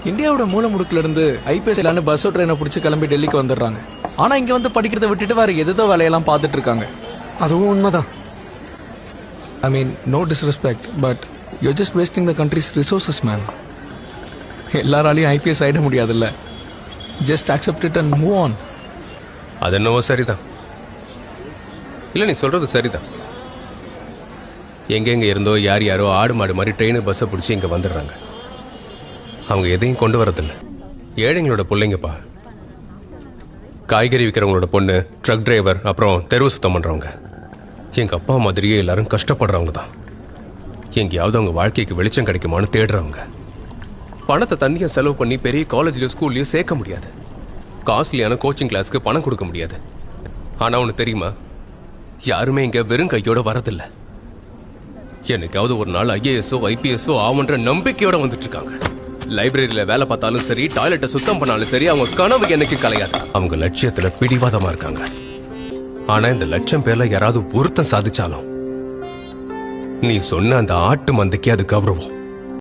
இந்தியாவோட மூல முடுக்குல இருந்து ஐபிஎஸ் இல்லான்னு பஸ்ஸோ ட்ரெயினை பிடிச்சி கிளம்பி டெல்லிக்கு வந்துடுறாங்க. ஆனா இங்க வந்து படிக்கிறத விட்டுட்டு வேற எதோ வேலையெல்லாம் பார்த்துட்டு இருக்காங்க. அதுவும் உண்மைதான். I mean no disrespect, but you just wasting the country's resources man. எல்லாராலையும் ஐபிஎஸ் ஆயிட முடியாதுல்ல. Just accept it and move on. அது என்னவோ சரிதான். இல்லை, நீ சொல்றது சரிதான். எங்கெங்க இருந்தோ யார் யாரோ ஆடு மாடு மாதிரி ட்ரெயின் பஸ்ஸை பிடிச்சி இங்கே வந்துடுறாங்க. அவங்க எதையும் கொண்டு வரதில்லை. ஏழைங்களோட பிள்ளைங்கப்பா. காய்கறி விற்கிறவங்களோட பொண்ணு, ட்ரக் டிரைவர், அப்புறம் தெருவு சுத்தம் பண்ணுறவங்க. எங்கள் அப்பா மாதிரியே எல்லாரும் கஷ்டப்படுறவங்க தான். எங்கேயாவது அவங்க வாழ்க்கைக்கு வெளிச்சம் கிடைக்குமான்னு தேடுறவங்க. பணத்தை தண்ணியை செலவு பண்ணி பெரிய காலேஜ்லையும் ஸ்கூல்லையும் சேர்க்க முடியாது. காஸ்ட்லியான கோச்சிங் கிளாஸ்க்கு பணம் கொடுக்க முடியாது. ஆனால் ஒன்று தெரியுமா, யாருமே இங்கே வெறும் கையோட வரதில்லை. என்னைக்காவது ஒரு நாள் ஐஏஎஸ்ஓ ஐபிஎஸ்ஓ ஆகுன்ற நம்பிக்கையோட வந்துட்டு இருக்காங்க. லைப்ரரியில வேலை பார்த்தாலும் சரி, டாய்லெட்டை சுத்தம் பண்ணாலும் சரி, அவங்க கனவு என்னைக்கு கலையாது. அவங்க லட்சியத்துல பிடிவாதமா இருக்காங்க. ஆனா இந்த லட்சம் பேர்ல யாராவது ஒருத்தன் சாதிச்சாலும் நீ சொன்ன அந்த ஆட்டு மந்தைக்கு அது கௌரவம்.